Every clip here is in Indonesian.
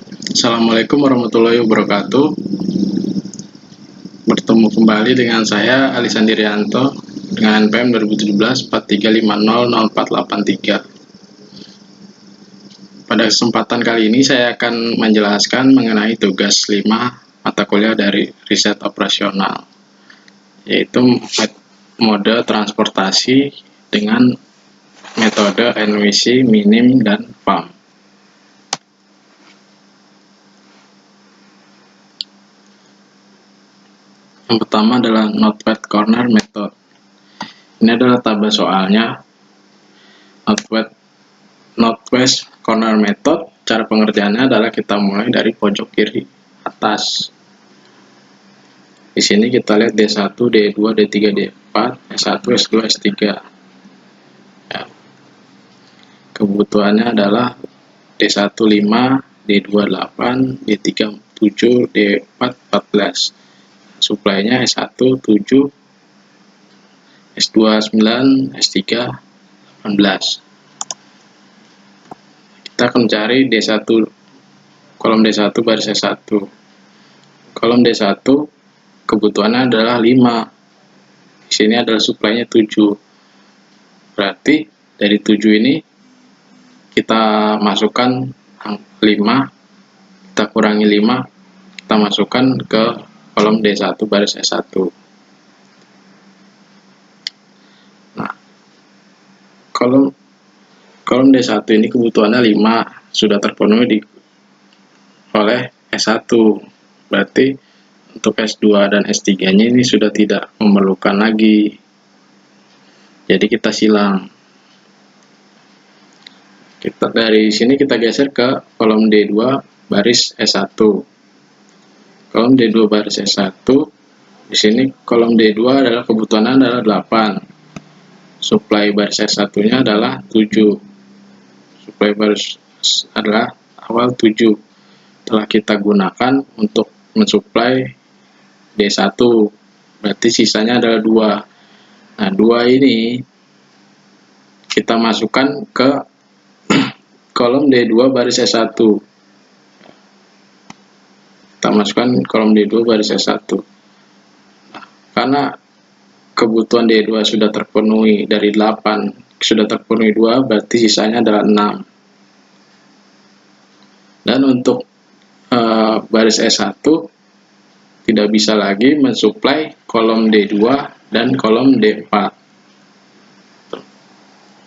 Assalamualaikum warahmatullahi wabarakatuh. Bertemu kembali dengan saya Ali Sandirianto dengan NPM 2017 43500483. Pada kesempatan kali ini saya akan menjelaskan mengenai tugas 5 mata kuliah dari riset operasional, yaitu mode transportasi dengan metode NWC, minim, dan PAM. Yang pertama adalah Northwest Corner Method. Ini adalah tabel soalnya. Northwest Corner Method, cara pengerjaannya adalah kita mulai dari pojok kiri atas. Di sini kita lihat D1, D2, D3, D4, S1, S2, S3. Ya. Kebutuhannya adalah D1 5, D2 8, D3 7, D4 14. Suplainya S1 7, S2 9, S3 18. Kita akan mencari D1, kolom D1 baris S1. Kolom D1 kebutuhannya adalah 5. Di sini adalah suplainya 7. Berarti dari 7 ini kita masukkan 5, kita kurangi 5, kita masukkan ke kolom D1 baris S1. Nah, kolom D1 ini kebutuhannya 5, sudah terpenuhi oleh S1. Berarti untuk S2 dan S3 nya ini sudah tidak memerlukan lagi, jadi kita silang. Dari sini kita geser ke kolom D2 baris S1. Kolom D2 baris S1, di sini kolom D2 adalah kebutuhannya adalah 8. Suplai baris S1 nya adalah 7. Suplai baris adalah awal 7. Telah kita gunakan untuk mensuplai D1, berarti sisanya adalah 2. Nah, 2 ini kita masukkan ke kolom D2 baris S1. Kita masukkan kolom D2 baris S1. Nah, karena kebutuhan D2 sudah terpenuhi dari 8, sudah terpenuhi 2, berarti sisanya adalah 6. Dan untuk baris S1 tidak bisa lagi mensuplai kolom D2 dan kolom D4.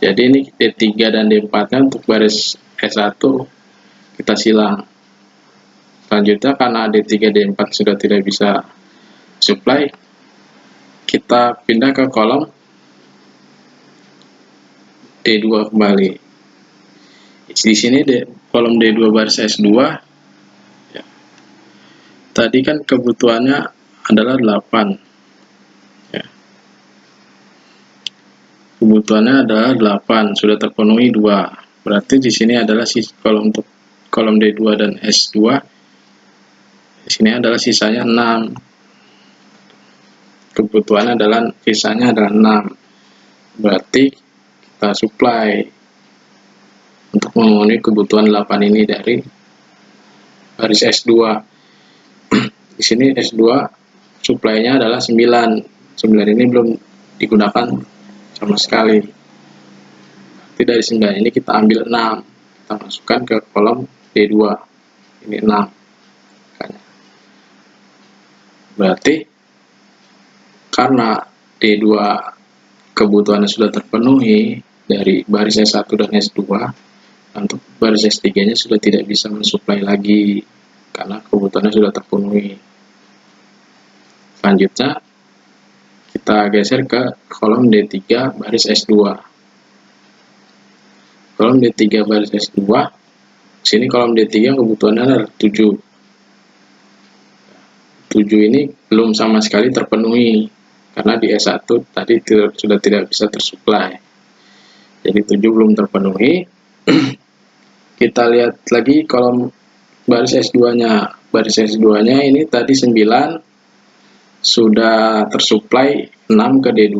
Jadi ini D3 dan D4 nya untuk baris S1 kita silang. Selanjutnya karena D3 D4 sudah tidak bisa supply, kita pindah ke kolom D2 kembali. Di sini kolom D2 baris S2, ya. Tadi kan kebutuhannya adalah 8. Ya. Kebutuhannya adalah 8, sudah terpenuhi 2. Berarti di sini adalah kolom untuk kolom D2 dan S2. Di sini adalah sisanya 6. Kebutuhannya adalah sisanya adalah 6. Berarti kita supply untuk memenuhi kebutuhan 8 ini dari baris S2. Di sini S2 suplainya adalah 9. 9 ini belum digunakan sama sekali. Berarti dari 9 ini kita ambil 6. Kita masukkan ke kolom D2. Ini 6. Berarti karena D2 kebutuhannya sudah terpenuhi dari baris S1 dan S2, untuk baris S3 nya sudah tidak bisa mensuplai lagi karena kebutuhannya sudah terpenuhi. Selanjutnya kita geser ke kolom D3 baris S2. Kolom D3 baris S2, sini kolom D3 kebutuhannya adalah 7. 7 ini belum sama sekali terpenuhi karena di S1 tadi sudah tidak bisa tersuplai. Jadi 7 belum terpenuhi. Kita lihat lagi kolom baris S2-nya. Baris S2-nya ini tadi 9 sudah tersuplai 6 ke D2,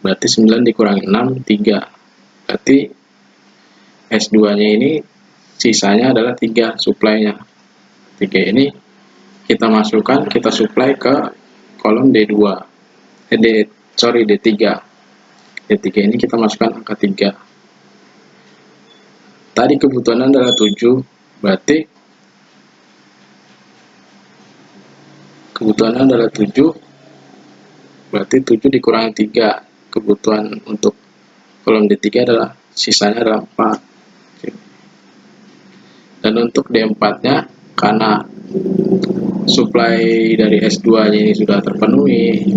berarti 9 dikurangi 6, 3. Berarti S2-nya ini sisanya adalah 3 suplainya. 3 ini kita masukkan, kita supply ke kolom D2. D3. D3 ini kita masukkan angka 3. Tadi kebutuhan adalah 7, berarti kebutuhannya adalah 7, berarti 7 dikurangi 3. Kebutuhan untuk kolom D3 adalah sisanya adalah 4. Dan untuk D4 nya karena supply dari S2 nya ini sudah terpenuhi,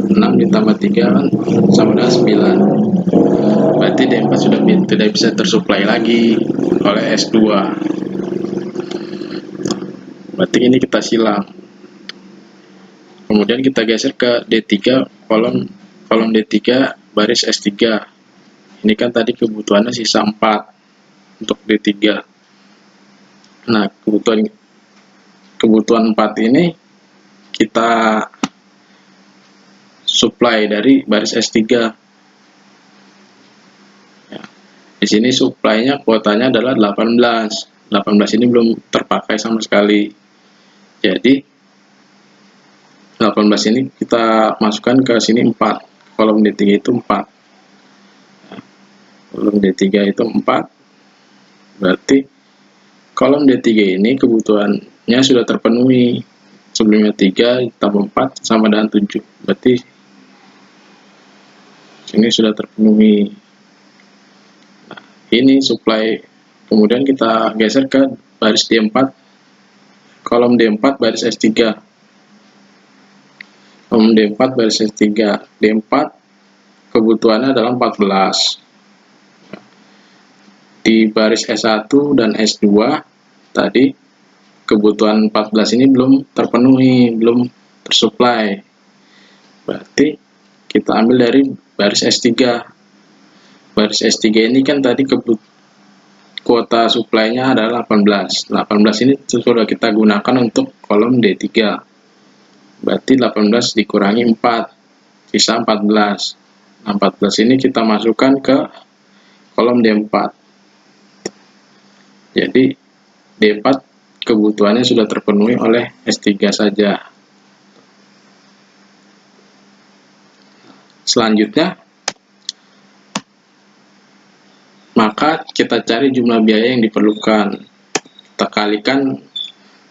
6 ditambah 3 kan sama dengan 9, berarti D4 sudah tidak bisa tersuplai lagi oleh S2, berarti ini kita silang. Kemudian kita geser ke D3, kolom D3 baris S3. Ini kan tadi kebutuhannya sisa 4 untuk D3. Nah, kebutuhan 4 ini kita supply dari baris S3. Ya, di sini supply-nya kuotanya adalah 18. 18 ini belum terpakai sama sekali. Jadi 18 ini kita masukkan ke sini 4. Kolom D3 itu 4. Kolom D3 itu 4. Berarti kolom D3 ini kebutuhannya sudah terpenuhi. Sebelumnya 3 tambah 4 sama dengan 7. Berarti sini sudah terpenuhi. Nah, ini supply. Kemudian kita geser ke baris D4. Kolom D4 baris S3. Kolom D4 baris S3. D4 kebutuhannya adalah 14. Di baris S1 dan S2 tadi kebutuhan 14 ini belum terpenuhi, belum tersuplai. Berarti kita ambil dari baris S3. Baris S3 ini kan tadi kuota suplainya adalah 18. 18 ini sudah kita gunakan untuk kolom D3. Berarti 18 dikurangi 4, sisa 14. Nah, 14 ini kita masukkan ke kolom D4. Jadi D4 kebutuhannya sudah terpenuhi oleh S3 saja. Selanjutnya, maka kita cari jumlah biaya yang diperlukan. Kita kalikan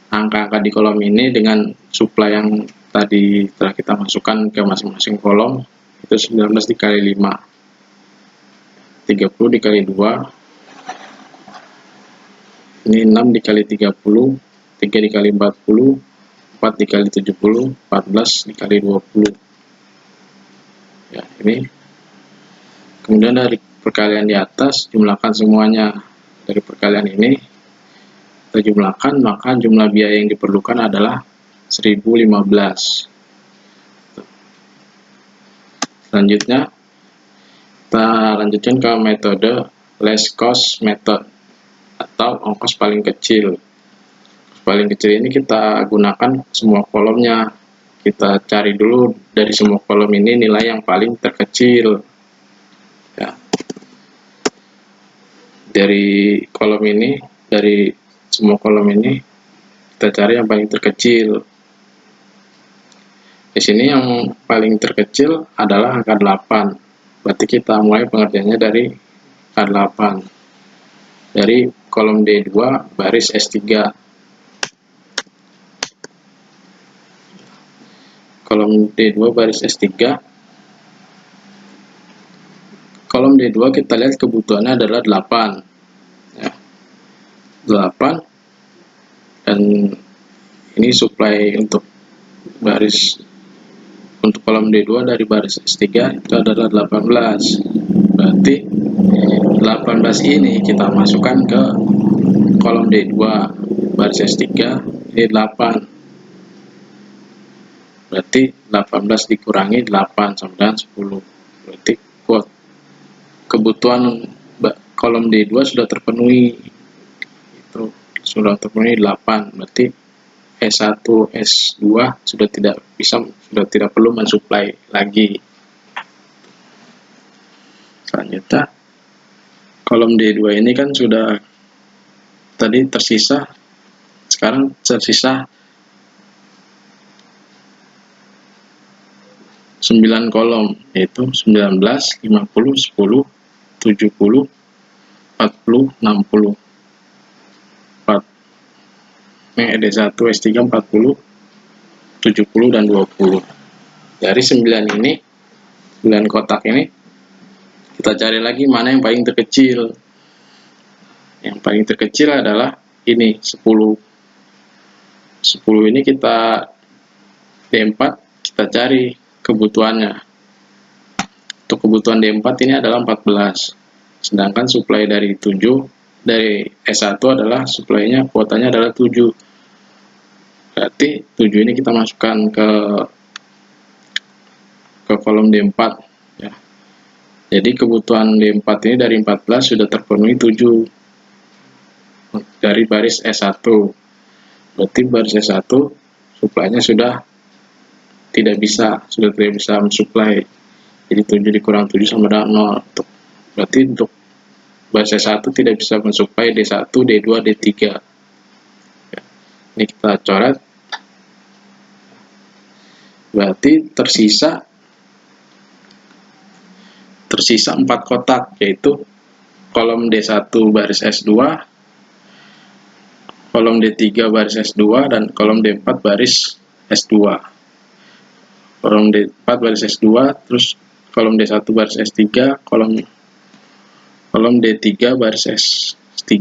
angka-angka di kolom ini dengan supply yang tadi telah kita masukkan ke masing-masing kolom. Itu 19 dikali 5, 30 dikali 2, ini 6 dikali 30, 3 dikali 40, 4 dikali 70, 14 dikali 20. Ya, ini. Kemudian dari perkalian di atas, jumlahkan semuanya. Dari perkalian ini kita jumlahkan, maka jumlah biaya yang diperlukan adalah 1015. Selanjutnya kita lanjutkan ke metode least cost method atau ongkos paling kecil. Paling kecil ini kita gunakan semua kolomnya. Kita cari dulu dari semua kolom ini nilai yang paling terkecil. Ya. Dari kolom ini, dari semua kolom ini kita cari yang paling terkecil. Di sini yang paling terkecil adalah angka 8. Berarti kita mulai pengerjaannya dari angka 8. Dari kolom D2 baris S3. Kolom D2 baris S3. Kolom D2 kita lihat kebutuhannya adalah 8. Ya. 8. Dan ini supply untuk kolom D2 dari baris S3 itu adalah 18. Berarti 18 ini kita masukkan ke kolom D2 baris S3, ini 8. Berarti 18 dikurangi 8 sama dengan 10. Berarti kebutuhan kolom D2 sudah terpenuhi. Itu sudah terpenuhi 8. Berarti S1, S2 sudah tidak perlu mensuplai lagi. Selanjutnya, kolom D2 ini kan sudah tadi tersisa sekarang tersisa 9 kolom, yaitu 19, 50, 10, 70, 40, 60. 4. Ini D1, S3 40, 70 dan 20. Dari 9 ini, 9 kotak ini, kita cari lagi mana yang paling terkecil. Yang paling terkecil adalah ini, 10. 10 ini kita D4, kita cari kebutuhannya. Untuk kebutuhan D4 ini adalah 14. Sedangkan suplai dari S1 adalah suplainya, kuotanya adalah 7. Berarti 7 ini kita masukkan ke kolom D4 ya. Jadi kebutuhan D4 ini dari 14 sudah terpenuhi 7 dari baris S1. Berarti baris S1 suplainya sudah tidak bisa mensuplai. Jadi 7 dikurang 7 sama dengan 0. Berarti untuk baris S1 tidak bisa mensuplai D1, D2, D3. Ya. Ini kita coret. Berarti tersisa 4 kotak, yaitu kolom D1 baris S2, kolom D3 baris S2, dan kolom D4 baris S2. Kolom D4 baris S2, terus kolom D1 baris S3, kolom D3 baris S3,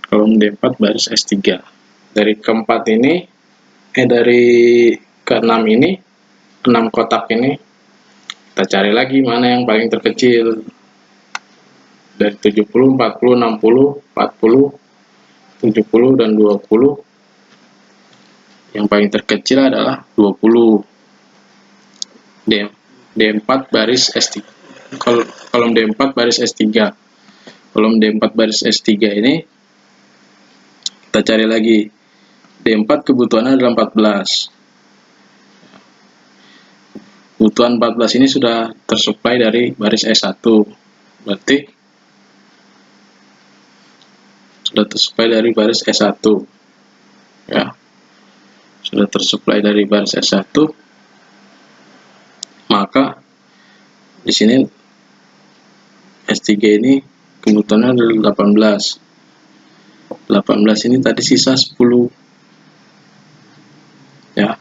kolom D4 baris S3. Dari keempat ini, dari keenam ini, 6 kotak ini, kita cari lagi mana yang paling terkecil. Dari 70, 40, 60, 40, 70, dan 20. Yang paling terkecil adalah 20. D4 baris S3. Kolom D4 baris S3. Kolom D4 baris S3 ini kita cari lagi. D4 kebutuhannya adalah 14. Kebutuhan 14 ini sudah tersuplai dari baris S1. Berarti sudah tersuplai dari baris S1. Ya. Sudah tersuplai dari baris S1. Maka di sini S3 ini kebutuhannya adalah 18. 18 ini tadi sisa 10. Ya.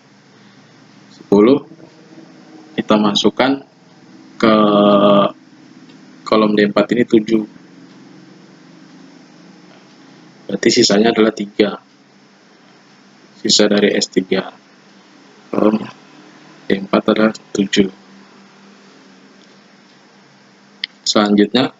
10 kita masukkan ke kolom D4 ini 7. Berarti sisanya adalah 3. Sisa dari S3. Kolom D4 adalah 7. Selanjutnya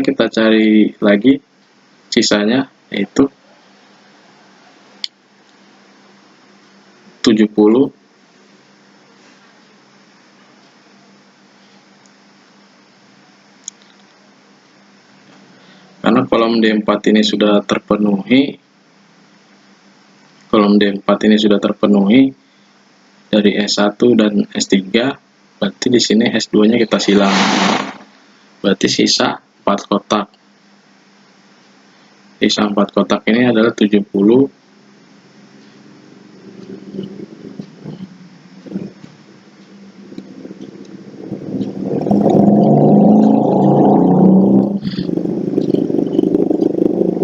kita cari lagi sisanya, yaitu 70. Karena kolom D4 ini sudah terpenuhi, dari S1 dan S3, berarti di sini S2-nya kita silang. Berarti sisa 4 kotak. Sisa 4 kotak ini adalah 70,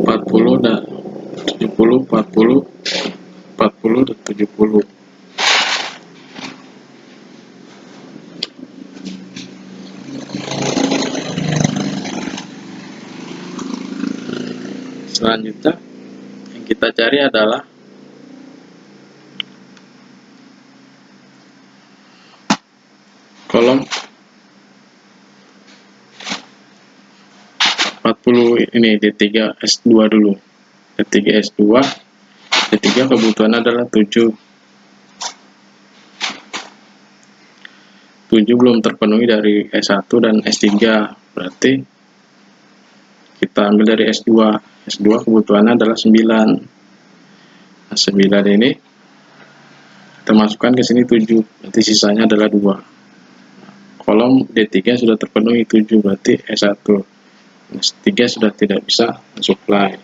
40 dan 70, 40, 40 dan 70. Selanjutnya yang kita cari adalah kolom 40 ini, D3 S2 dulu. D3 S2, D3 kebutuhan adalah 7. 7 belum terpenuhi dari S1 dan S3, berarti kita ambil dari S2. S2 kebutuhannya adalah 9. Nah, 9 ini kita masukkan ke sini 7, berarti sisanya adalah 2. kolom D3 sudah terpenuhi 7, berarti S1. S3 sudah tidak bisa mensuplai.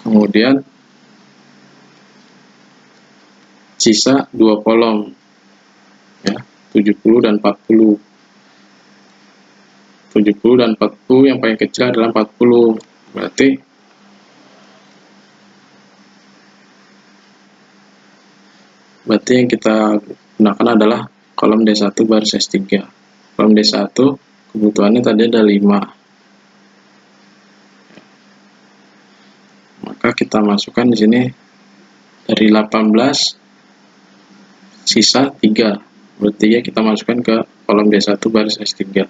Kemudian sisa 2 kolom ya, 70 dan 40. 70 dan 40 yang paling kecil adalah 40. Berarti yang kita gunakan adalah kolom D1 baris S3. Kolom D1 kebutuhannya tadi ada 5. Maka kita masukkan di sini dari 18 sisa 3. Berarti ya kita masukkan ke kolom D1 baris S3.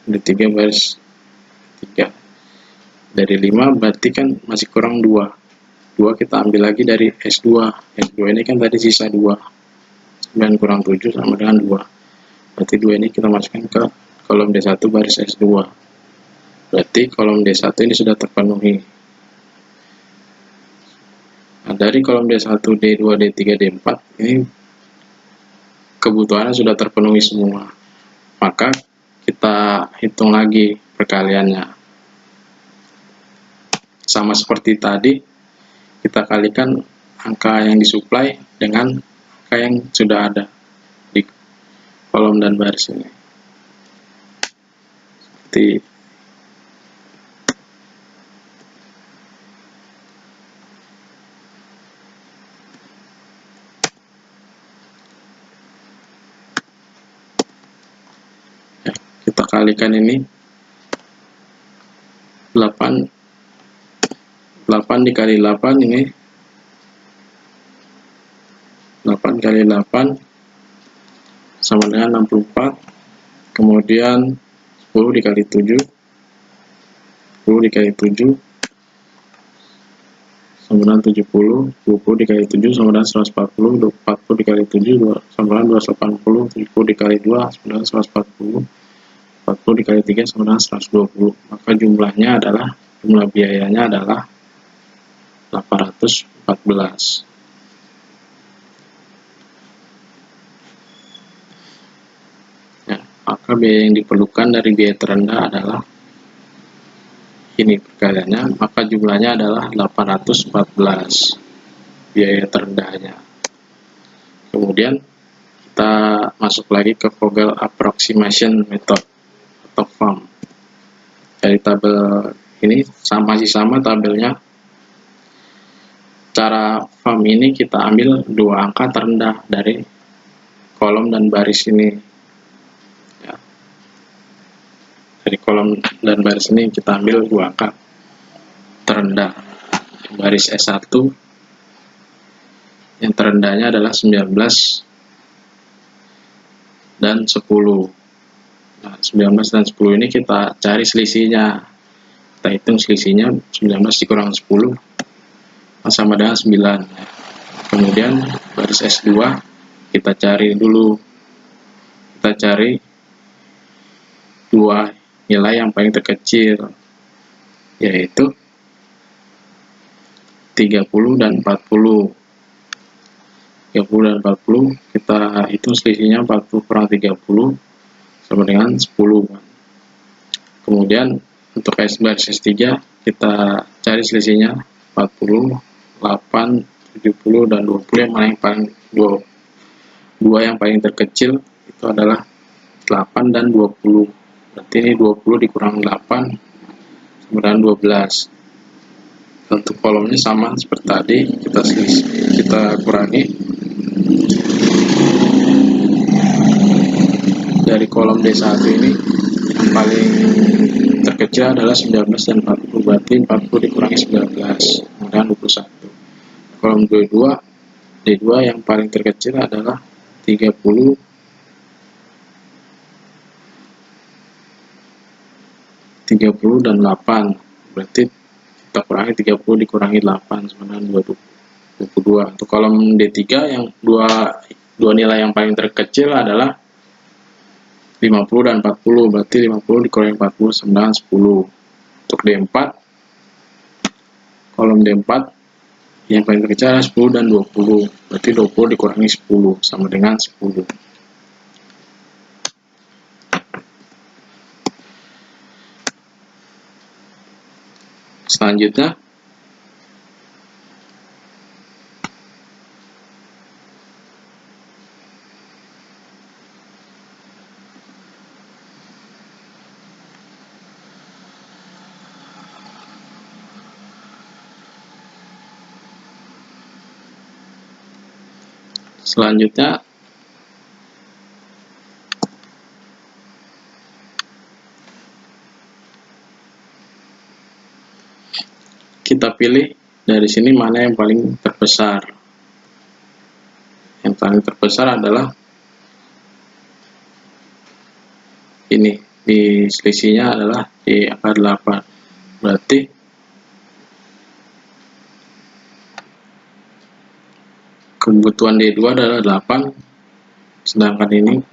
D3 baris 3. Dari 5 berarti kan masih kurang 2. 2 kita ambil lagi dari S2. S2 ini kan tadi sisa 2. 9 kurang 7 sama dengan 2. Berarti 2 ini kita masukkan ke kolom D1 baris S2. Berarti kolom D1 ini sudah terpenuhi. Nah, dari kolom D1, D2, D3, D4 ini kebutuhannya sudah terpenuhi semua. Maka kita hitung lagi perkaliannya. Sama seperti tadi, kita kalikan angka yang disuplai dengan angka yang sudah ada di kolom dan baris ini. Seperti ya, kita kalikan ini 8 dikali 8 ini 8 kali 8 sama dengan 64. Kemudian 10 dikali 7 dikali 7 sama dengan 70. 20 dikali 7 sama dengan 140. 40 dikali 7 sama dengan 280. 70 dikali 2 sama dengan 140. 40 dikali 3 sama dengan 120. Maka jumlahnya adalah, jumlah biayanya adalah 814. Ya, maka biaya yang diperlukan dari biaya terendah adalah ini perkaliannya, maka jumlahnya adalah 814 biaya terendahnya. Kemudian kita masuk lagi ke Vogel approximation method atau FAM. Dari tabel ini masih sama tabelnya. Cara FAM ini kita ambil 2 angka terendah dari kolom dan baris ini ya. Dari kolom dan baris ini kita ambil 2 angka terendah. Baris S1 yang terendahnya adalah 19 dan 10. Nah, 19 dan 10 ini kita cari selisihnya. Kita hitung selisihnya, 19 dikurang 10 sama dengan 9. Kemudian baris S2 kita cari dulu. Kita cari 2 nilai yang paling terkecil, yaitu 30 dan 40. 30 dan 40 kita hitung selisihnya, 40 kurang 30 sama dengan 10. Kemudian untuk baris S3 kita cari selisihnya, 40, 8, 70 dan 20 yang mana yang paling 2 yang paling terkecil itu adalah 8 dan 20. Berarti ini 20 dikurang 8 sama dengan 12. Untuk kolomnya sama seperti tadi, kita kurangi dari kolom D1 ini yang paling terkecil adalah 19 dan 40. Berarti 40 dikurangi 19 sama dengan 21. Kolom D2 yang paling terkecil adalah 30 dan 8. Berarti kita kurangi 30 dikurangi 8 sama dengan 22. Untuk kolom D3 yang dua nilai yang paling terkecil adalah 50 dan 40. Berarti 50 dikurangi 40 sama dengan 10. Untuk D4, kolom D4 Yang paling terkecil adalah 10 dan 20. Berarti 20 dikurangi 10 sama dengan 10. Selanjutnya kita pilih dari sini mana yang paling terbesar. Yang paling terbesar adalah ini, di selisihnya adalah di angka 8. Berarti kebutuhan D2 adalah 8, sedangkan ini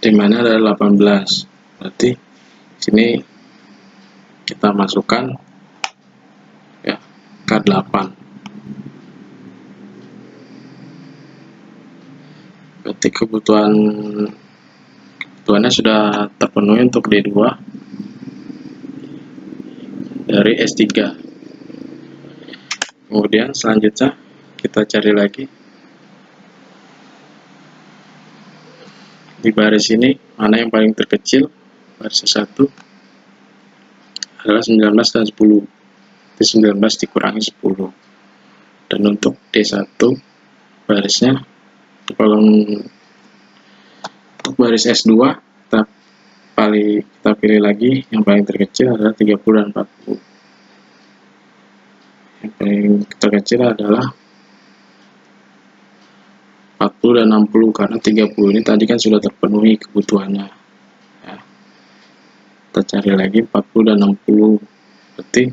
dimana adalah 18. Berarti sini kita masukkan ya angka 8. Berarti kebutuhannya sudah terpenuhi untuk D2 dari S3. Kemudian selanjutnya kita cari lagi di baris ini mana yang paling terkecil. Baris 1 adalah 19 dan 10. Jadi 19 dikurangi 10. Dan untuk D1 barisnya untuk baris S2 kita pilih lagi yang paling terkecil adalah 30 dan 40. Yang paling terkecil adalah 40 dan 60, karena 30 ini tadi kan sudah terpenuhi kebutuhannya ya. Kita cari lagi 40 dan 60, berarti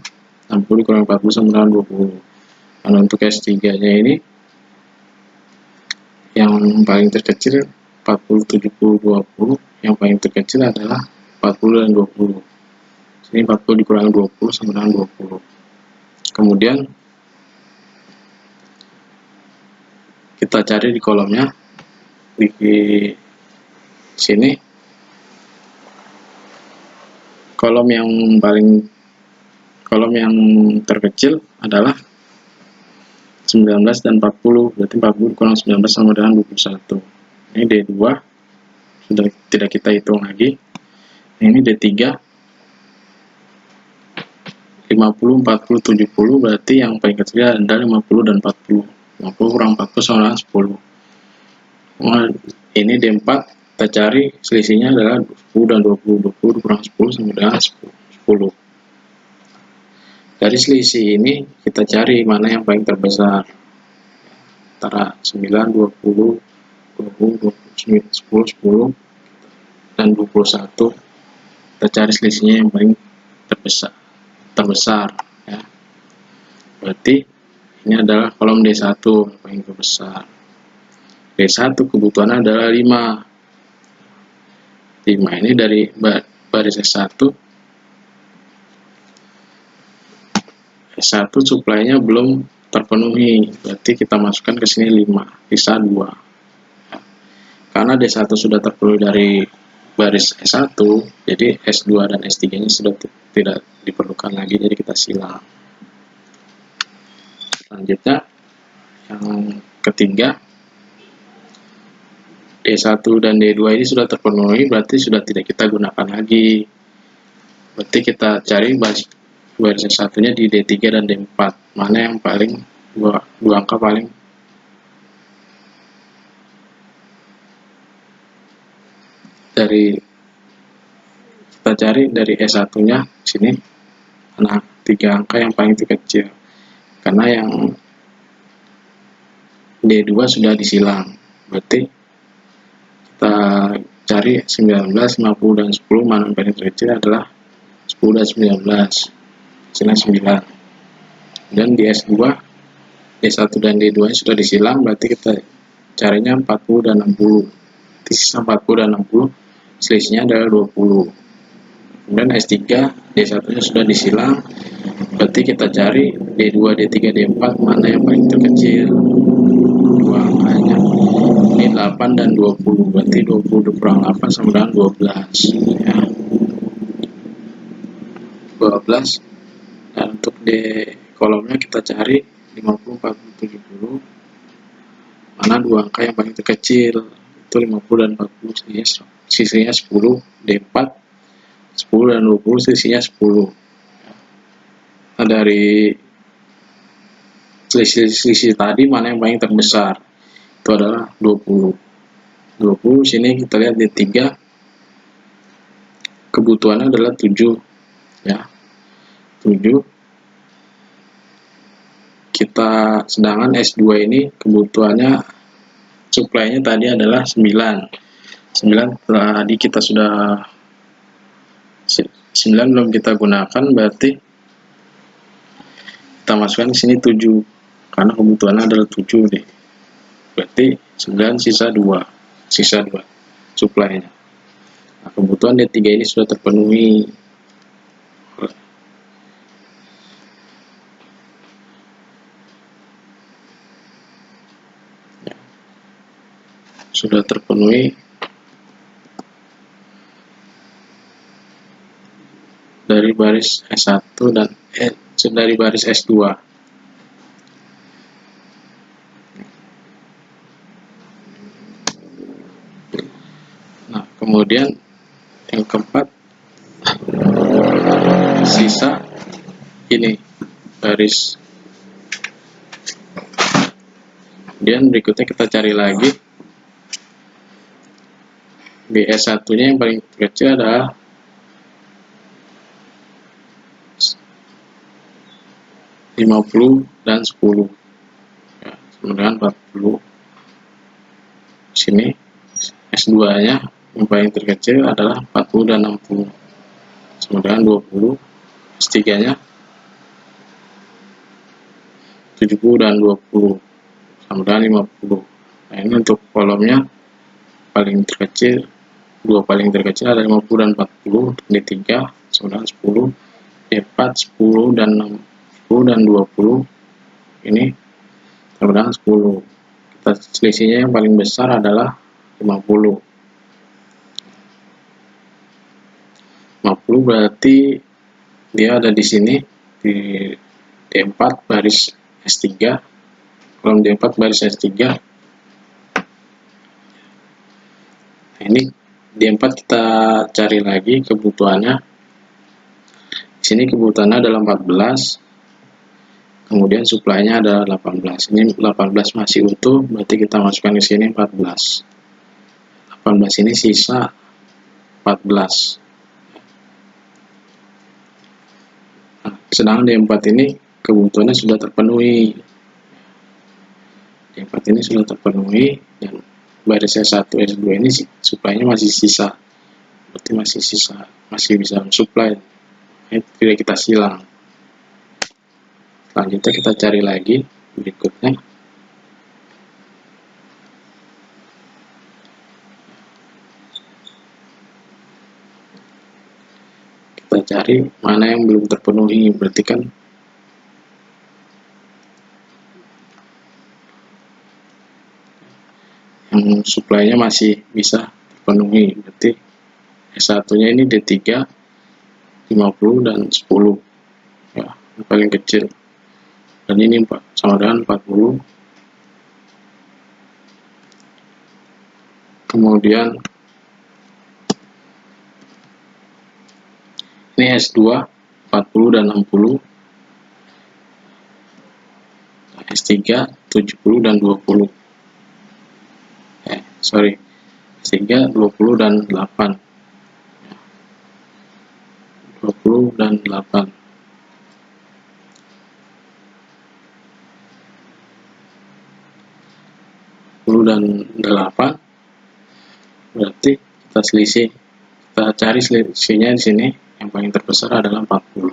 60 kurang 40 sama dengan 20. Karena untuk S3 nya ini yang paling terkecil 40, 70, 20, yang paling terkecil adalah 40 dan 20. Sini 40 dikurangi 20 sama dengan 20. Kemudian kita cari di kolomnya, di sini kolom yang terkecil adalah 19 dan 40. Berarti 40 kurang 19 sama dengan 21. Ini D2 sudah tidak kita hitung lagi. Ini D3 50, 40, 70, berarti yang paling kecil adalah 50 dan 40. 50 kurang 40 sama dengan 10. Nah, ini D4 kita cari selisihnya adalah 10 dan 20. 20 kurang 10 sama dengan 10. Dari selisih ini kita cari mana yang paling terbesar antara 9, 20, 20, 10, 10 dan 21. Kita cari selisihnya yang paling terbesar ya. Berarti ini adalah kolom D1 yang paling terbesar. D1 kebutuhannya adalah 5. 5 ini dari baris S1. S1 suplainya belum terpenuhi, berarti kita masukkan ke sini 5, sisa 2 ya. Karena D1 sudah terpenuhi dari baris S1, jadi S2 dan S3 nya sudah tidak diperlukan lagi, jadi kita silang. Selanjutnya yang ketiga, D1 dan D2 ini sudah terpenuhi, berarti sudah tidak kita gunakan lagi. Berarti kita cari baris satunya di D3 dan D4, mana yang paling dua angka paling kita cari dari S1 nya sini mana 3 angka yang paling terkecil, karena yang D2 sudah disilang. Berarti kita cari 19, 50 dan 10, mana yang paling terkecil adalah 10 dan 19. Sini 9. Dan di S2 D1 dan D2 sudah disilang, berarti kita carinya 40 dan 60. Di sisa 40 dan 60 selisihnya adalah 20. Kemudian S3 D1 nya sudah disilang, Berarti kita cari D2, D3, D4 mana yang paling terkecil. Dua angkanya. Ini 8 dan 20. Berarti 20 dikurang 8 sama dengan 12. Ya. 12. Dan untuk D kolomnya kita cari 50, 40, 70. Mana dua angka yang paling terkecil. Itu 50 dan 40. Sisinya 10. D4. 10 dan 20 sisinya 10. Nah, dari selisih tadi mana yang paling terbesar, itu adalah 20. 20 sini kita lihat di 3 kebutuhannya adalah 7 ya. 7 kita, sedangkan S2 ini kebutuhannya supply-nya tadi adalah 9. 9 tadi kita sudah 9 belum kita gunakan, berarti kita masukkan di sini 7 karena kebutuhannya adalah 7 deh. Berarti 9 sisa 2 supply-nya. Nah, kebutuhan D3 ini sudah terpenuhi. Sudah terpenuhi dari baris S1 dan dari baris S2. Nah, kemudian yang keempat, sisa ini baris. Kemudian berikutnya kita cari lagi BS1 nya yang paling kecil adalah 50 dan 10 ya, sama dengan 40. Sini S2 nya yang paling terkecil adalah 40 dan 60 sama dengan 20. S3 nya 70 dan 20 sama dengan 50. Nah, ini untuk kolomnya paling terkecil, dua paling terkecil ada 50 dan 40, D3 sama dengan 10, D4 10 dan 60 dan 20, ini sama dengan 10. Kita selisihnya yang paling besar adalah 50. 50 berarti dia ada di sini di D4 baris S3. Kolom D4 baris S3. Nah, ini D4 kita cari lagi kebutuhannya. Di sini kebutuhannya adalah 14. Kemudian supply-nya adalah 18. Ini 18 masih utuh, berarti kita masukkan ke sini 14. 18 ini sisa 14. Nah, sedangkan D4 ini kebutuhannya sudah terpenuhi. D4 ini sudah terpenuhi dan baris S1 S2 ini supply-nya masih sisa. Berarti masih sisa, masih bisa supply. Ini tidak kita silang. Selanjutnya kita cari lagi berikutnya. Kita cari mana yang belum terpenuhi, berarti kan yang supply-nya masih bisa terpenuhi. Berarti S1 nya ini D3 50 dan 10 ya, yang paling kecil, dan ini 4 sama dengan 40. Kemudian ini S2 40 dan 60, S3 70 dan 20, S3 20 dan 8, 20 dan 8. Dan 8, berarti kita selisih, kita cari selisihnya di sini yang paling terbesar adalah 40.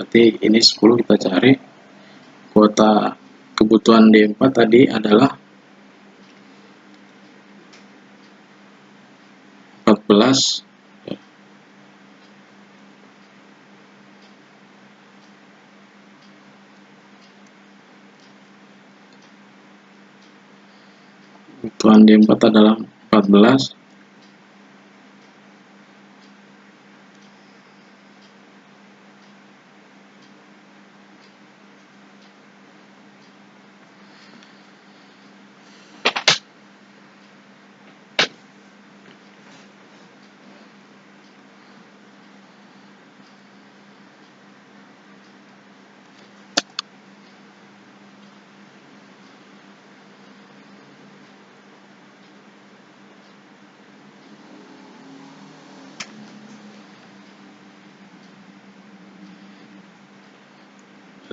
Berarti ini 10 kita cari. Kuota kebutuhan D4 tadi adalah 14 kebutuhan D4 adalah 14.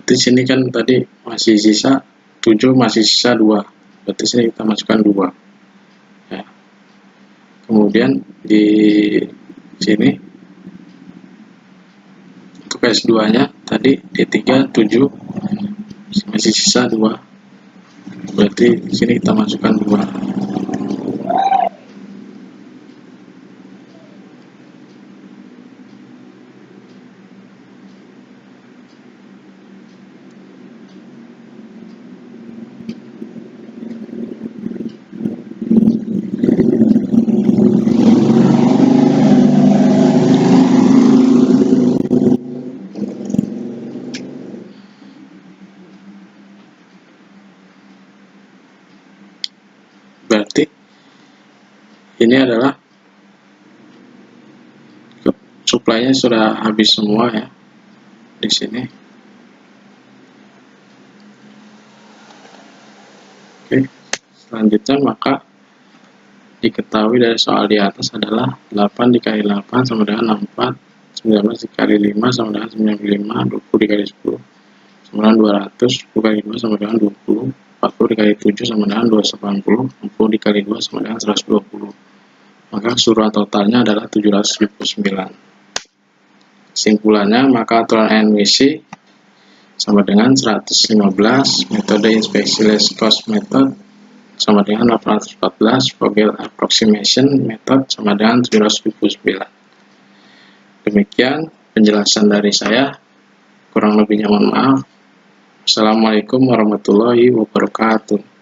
Berarti sini kan tadi masih sisa 7, masih sisa 2. Berarti sini kita masukkan 2. Ya. Kemudian di sini untuk S2-nya tadi D3 7, masih sisa 2. Berarti di sini kita masukkan 2. Berarti ini adalah suplainya sudah habis semua ya di sini. Oke, selanjutnya maka diketahui dari soal di atas adalah 8 dikali 8 sama dengan 64, 19 dikali 5 sama dengan 95, 20 dikali 10 sama dengan 200, 10 kali 2 sama dengan 20, 40 dikali 7 sama dengan 280, 60 dikali 2 sama dengan 120. Maka keseluruhan totalnya adalah 779. Kesimpulannya, maka aturan NWC sama dengan 115, metode inspeksi less cost method sama dengan 814, Vogel approximation method sama dengan 779. Demikian penjelasan dari saya, kurang lebihnya mohon maaf. Assalamualaikum warahmatullahi wabarakatuh.